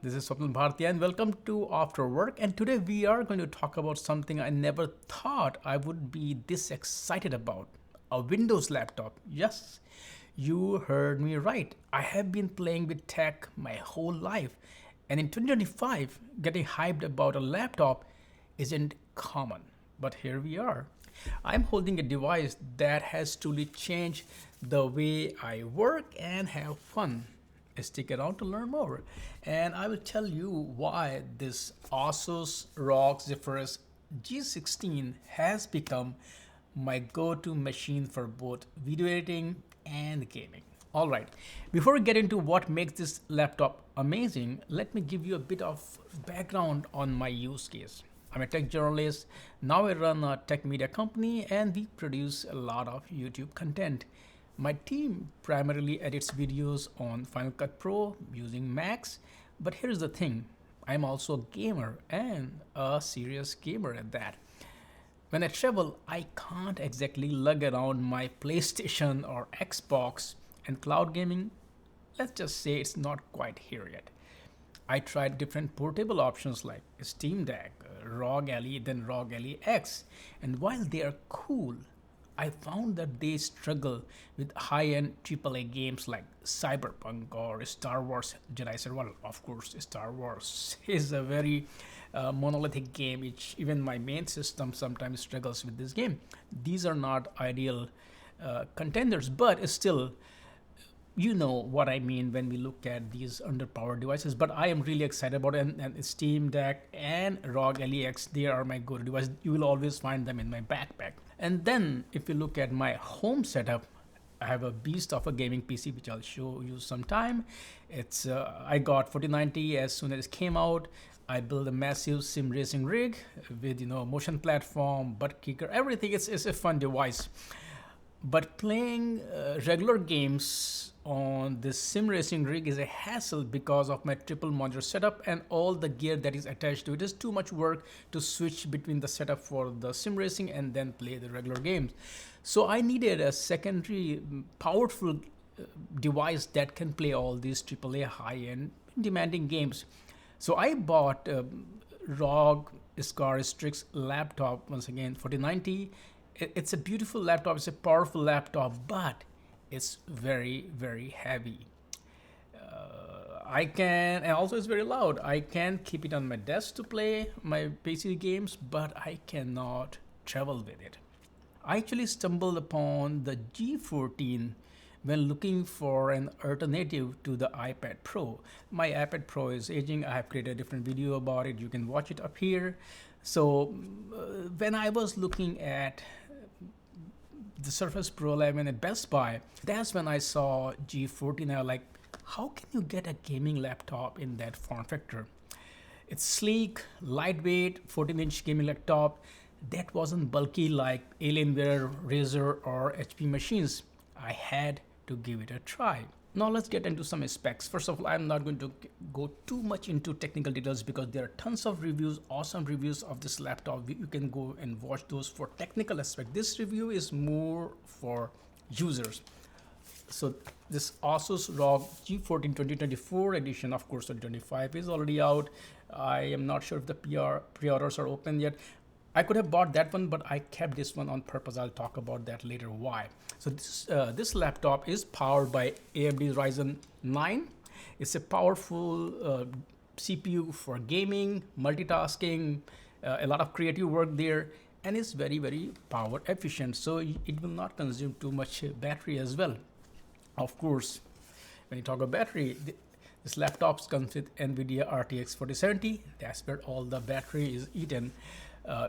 This is Swapnil Bharti and welcome to After Work. And today we are going to talk about something I never thought I would be this excited about, a Windows laptop. Yes, you heard me right. I have been playing with tech my whole life. And in 2025, getting hyped about a laptop isn't common. But here we are. I'm holding a device that has truly changed the way I work and have fun. Stick around to learn more. And I will tell you why this ASUS ROG Zephyrus G14 has become my go-to machine for both video editing and gaming. Alright, before we get into what makes this laptop amazing, let me give you a bit of background on my use case. I'm a tech journalist. Now I run a tech media company and we produce a lot of YouTube content. My team primarily edits videos on Final Cut Pro using Macs, but here's the thing, I'm also a gamer and a serious gamer at that. When I travel, I can't exactly lug around my PlayStation or Xbox, and cloud gaming, let's just say it's not quite here yet. I tried different portable options like Steam Deck, ROG Ally, then ROG Ally X, and while they are cool, I found that they struggle with high-end AAA games like Cyberpunk or Star Wars Jedi Survivor. Of course, Star Wars is a very monolithic game, which even my main system sometimes struggles with this game. These are not ideal contenders, but still, you know what I mean when we look at these underpowered devices. But I am really excited about it, and Steam Deck and ROG Ally X, they are my go-to device. You will always find them in my backpack. And then if you look at my home setup, I have a beast of a gaming PC which I'll show you sometime. It's I got 4090 as soon as it came out. I built a massive sim racing rig with motion platform, butt kicker, everything. It's a fun device. But playing regular games on this sim racing rig is a hassle because of my triple monitor setup and all the gear that is attached to it. It is too much work to switch between the setup for the sim racing and then play the regular games. So I needed a secondary powerful device that can play all these AAA high-end demanding games. So I bought ROG Scar Strix laptop, once again 4090. It's a beautiful laptop, it's a powerful laptop, but it's very heavy. And also it's very loud. I can keep it on my desk to play my PC games, but I cannot travel with it. I actually stumbled upon the G14 when looking for an alternative to the iPad Pro. My iPad Pro is aging. I have created a different video about it. You can watch it up here. So when I was looking at the Surface Pro 11 at Best Buy, that's when I saw G14. I was like, how can you get a gaming laptop in that form factor? It's sleek, lightweight, 14-inch gaming laptop that wasn't bulky like Alienware, Razer, or HP machines. I had to give it a try. Now let's get into some specs. First of all, I'm not going to go too much into technical details because there are tons of reviews, awesome reviews of this laptop. You can go and watch those for technical aspect. This review is more for users. So this ASUS ROG G14 2024 edition, of course 2025 is already out. I am not sure if the pre-orders are open yet. I could have bought that one, but I kept this one on purpose. I'll talk about that later why. So this laptop is powered by AMD Ryzen 9. It's a powerful CPU for gaming, multitasking, a lot of creative work there, and it's very power efficient. So it will not consume too much battery as well. Of course, when you talk about battery, this laptop comes with NVIDIA RTX 4070. That's where all the battery is eaten.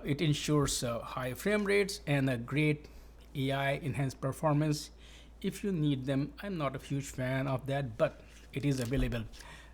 It ensures high frame rates and a great AI enhanced performance if you need them. I'm not a huge fan of that, but it is available.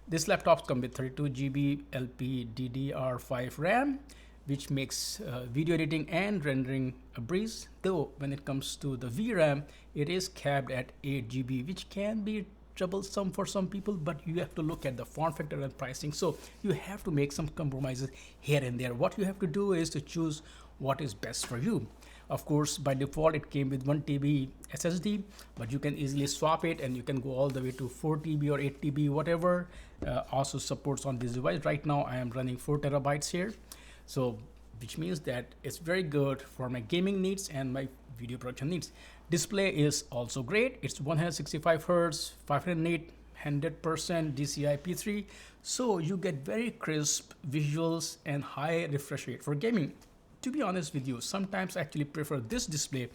This laptop comes with 32 GB LPDDR5 RAM, which makes video editing and rendering a breeze. Though when it comes to the VRAM, it is capped at 8 GB, which can be troublesome for some people, but you have to look at the form factor and pricing. So you have to make some compromises here and there. What you have to do is to choose what is best for you. Of course, by default, it came with 1 TB SSD, but you can easily swap it and you can go all the way to 4 TB or 8 TB, whatever. ASUS supports on this device. Right now I am running 4 terabytes here, so which means that it's very good for my gaming needs and my video production needs. Display is also great. It's 165 hertz, 508 100% DCI-P3, so you get very crisp visuals and high refresh rate for gaming. To be honest with you, sometimes I actually prefer this display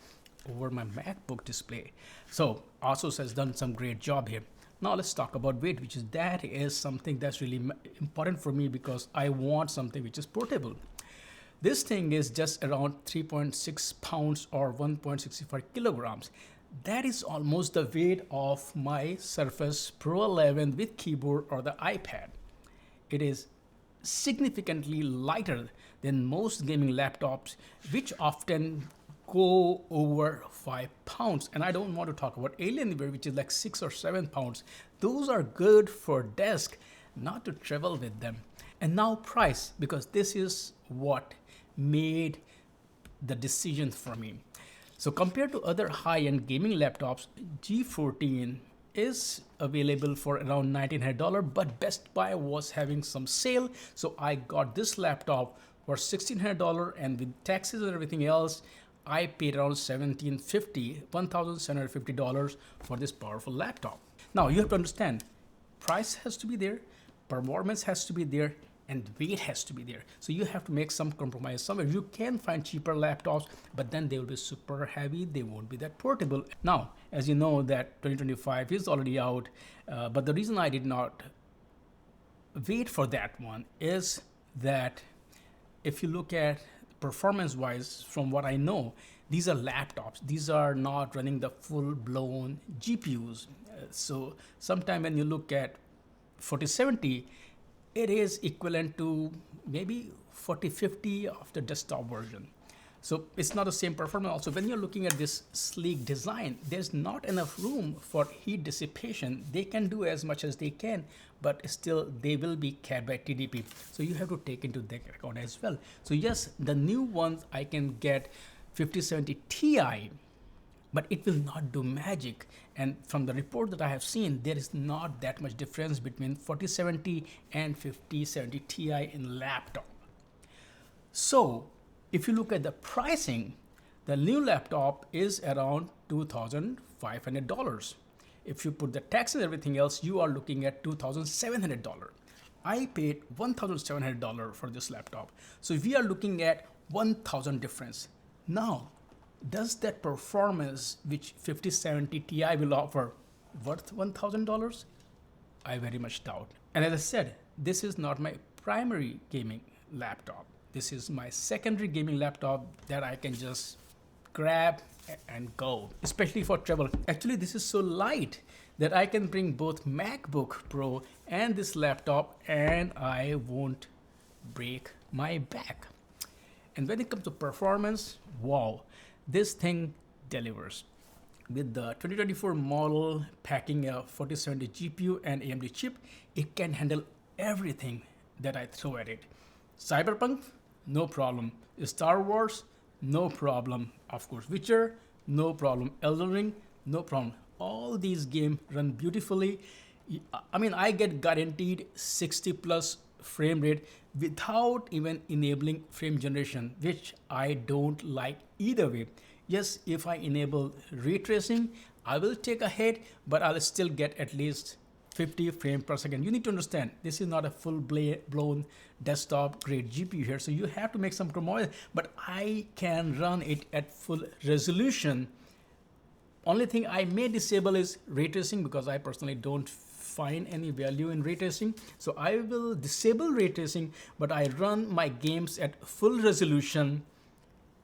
over my MacBook display. So ASUS has done some great job here. Now let's talk about weight, which is something that's really important for me because I want something which is portable. This thing is just around 3.6 pounds or 1.65 kilograms. That is almost the weight of my Surface Pro 11 with keyboard or the iPad. It is significantly lighter than most gaming laptops, which often go over 5 pounds. And I don't want to talk about Alienware, which is like 6 or 7 pounds. Those are good for desk, not to travel with them. And now price, because this is what made the decision for me. So compared to other high-end gaming laptops, G14 is available for around $1,900, but Best Buy was having some sale, so I got this laptop for $1,600, and with taxes and everything else, I paid around $1,750 for this powerful laptop. Now you have to understand, price has to be there, performance has to be there, and weight has to be there. So you have to make some compromise somewhere. You can find cheaper laptops, but then they will be super heavy. They won't be that portable. Now, as you know that 2025 is already out, but the reason I did not wait for that one is that if you look at performance wise, from what I know, these are laptops. These are not running the full blown GPUs. So sometime when you look at 4070, it is equivalent to maybe 4050 of the desktop version. So it's not the same performance. Also, when you're looking at this sleek design, there's not enough room for heat dissipation. They can do as much as they can, but still they will be capped by TDP. So you have to take into that account as well. So yes, the new ones I can get 5070 Ti, but it will not do magic. And from the report that I have seen, there is not that much difference between 4070 and 5070 Ti in laptop. So if you look at the pricing, the new laptop is around $2,500. If you put the tax and everything else, you are looking at $2,700. I paid $1,700 for this laptop. So we are looking at 1,000 difference. Now, does that performance which 5070 Ti will offer worth $1,000? I very much doubt. And as I said, this is not my primary gaming laptop. This is my secondary gaming laptop that I can just grab and go, especially for travel. Actually, this is so light that I can bring both MacBook Pro and this laptop and I won't break my back. And when it comes to performance, wow, this thing delivers. With the 2024 model packing a 4070 GPU and AMD chip, it can handle everything that I throw at it. Cyberpunk, no problem. Star Wars, no problem. Of course, Witcher, no problem. Elden Ring, no problem. All these games run beautifully. I mean, I get guaranteed 60 plus frame rate without even enabling frame generation, which I don't like either way. Yes, if I enable ray tracing, I will take a hit, but I'll still get at least 50 frames per second. You need to understand, this is not a full-blown desktop grade GPU here, so you have to make some compromise, but I can run it at full resolution. Only thing I may disable is ray tracing because I personally don't find any value in ray tracing. So I will disable ray tracing, but I run my games at full resolution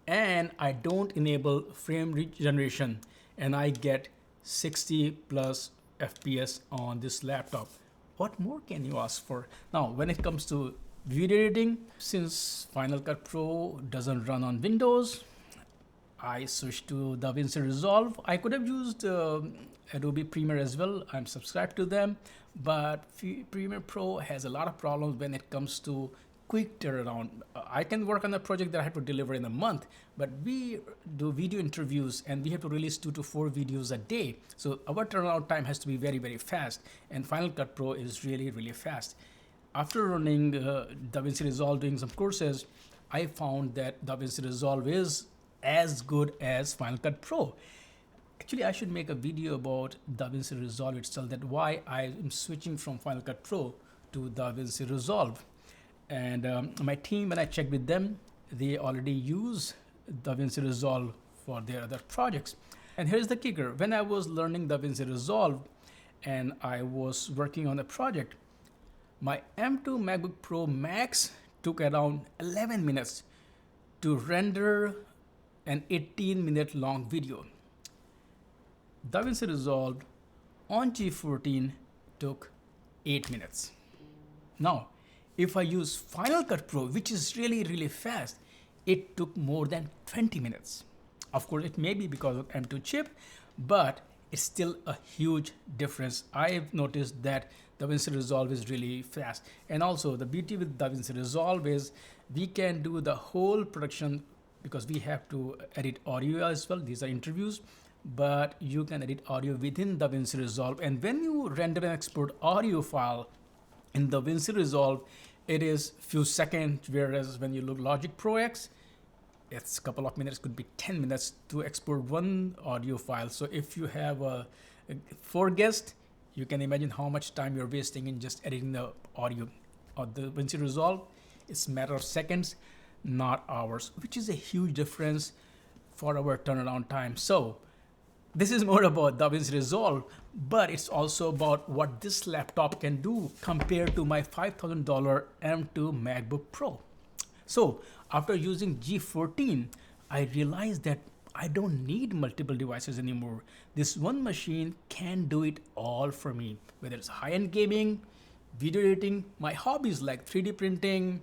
and I don't enable frame regeneration, and I get 60 plus FPS on this laptop. What more can you ask for? Now, when it comes to video editing, since Final Cut Pro doesn't run on Windows, I switched to DaVinci Resolve. I could have used Adobe Premiere as well. I'm subscribed to them, but Premiere Pro has a lot of problems when it comes to quick turnaround. I can work on a project that I have to deliver in a month, but we do video interviews and we have to release 2 to 4 videos a day. So our turnaround time has to be very, very fast. And Final Cut Pro is really, really fast. After running DaVinci Resolve, doing some courses, I found that DaVinci Resolve is as good as Final Cut Pro. Actually, I should make a video about DaVinci Resolve itself, that why I am switching from Final Cut Pro to DaVinci Resolve. And my team, when I checked with them, they already use DaVinci Resolve for their other projects. And here's the kicker. When I was learning DaVinci Resolve and I was working on a project, my M2 MacBook Pro Max took around 11 minutes to render an 18-minute long video. DaVinci Resolve on G14 took 8 minutes. Now, if I use Final Cut Pro, which is really, really fast, it took more than 20 minutes. Of course, it may be because of M2 chip, but it's still a huge difference. I've noticed that DaVinci Resolve is really fast. And also the beauty with DaVinci Resolve is we can do the whole production because we have to edit audio as well. These are interviews, but you can edit audio within DaVinci Resolve. And when you render and export audio file in DaVinci Resolve, it is few seconds, whereas when you look Logic Pro X, it's a couple of minutes, could be 10 minutes to export one audio file. So if you have 4 guests, you can imagine how much time you're wasting in just editing the audio. Or the DaVinci Resolve, it's a matter of seconds, not hours, which is a huge difference for our turnaround time. So this is more about DaVinci Resolve, but it's also about what this laptop can do compared to my $5,000 M2 MacBook Pro. So after using G14, I realized that I don't need multiple devices anymore. This one machine can do it all for me, whether it's high-end gaming, video editing, my hobbies like 3D printing,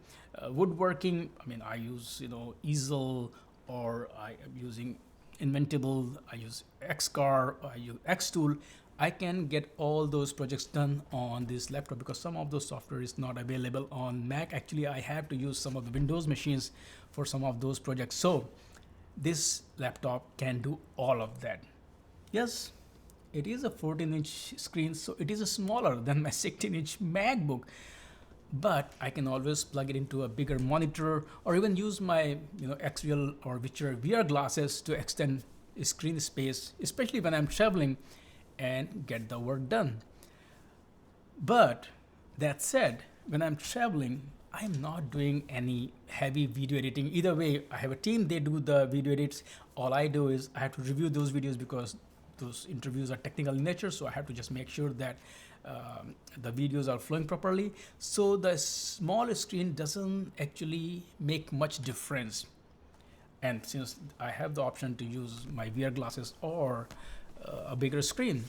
woodworking. I mean, I use, easel, or I am using Inventable, I use Xcar, I use Xtool. I can get all those projects done on this laptop because some of those software is not available on Mac. Actually, I have to use some of the Windows machines for some of those projects. So this laptop can do all of that. Yes, it is a 14-inch screen, so it is smaller than my 16-inch MacBook. But I can always plug it into a bigger monitor or even use my XVL or whichever VR glasses to extend screen space, especially when I'm traveling, and get the work done. But that said, when I'm traveling, I'm not doing any heavy video editing. Either way, I have a team, they do the video edits. All I do is I have to review those videos because those interviews are technical in nature, so I have to just make sure that the videos are flowing properly. So the small screen doesn't actually make much difference. And since I have the option to use my VR glasses or a bigger screen,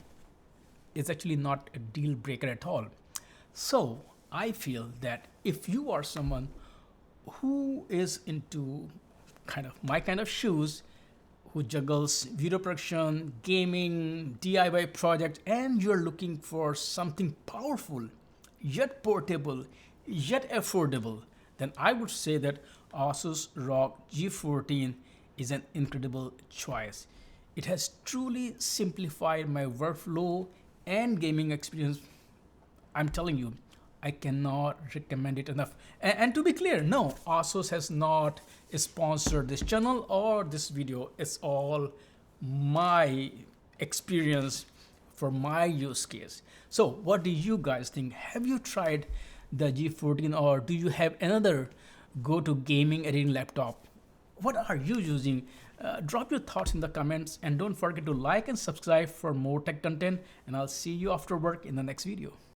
it's actually not a deal breaker at all. So I feel that if you are someone who is into my kind of shoes, who juggles video production, gaming, DIY project, and you're looking for something powerful, yet portable, yet affordable, then I would say that ASUS ROG G14 is an incredible choice. It has truly simplified my workflow and gaming experience. I'm telling you, I cannot recommend it enough. And to be clear, no, ASUS has not sponsored this channel or this video. It's all my experience for my use case. So what do you guys think? Have you tried the G14 or do you have another go-to gaming editing laptop? What are you using? Drop your thoughts in the comments and don't forget to like and subscribe for more tech content, and I'll see you after work in the next video.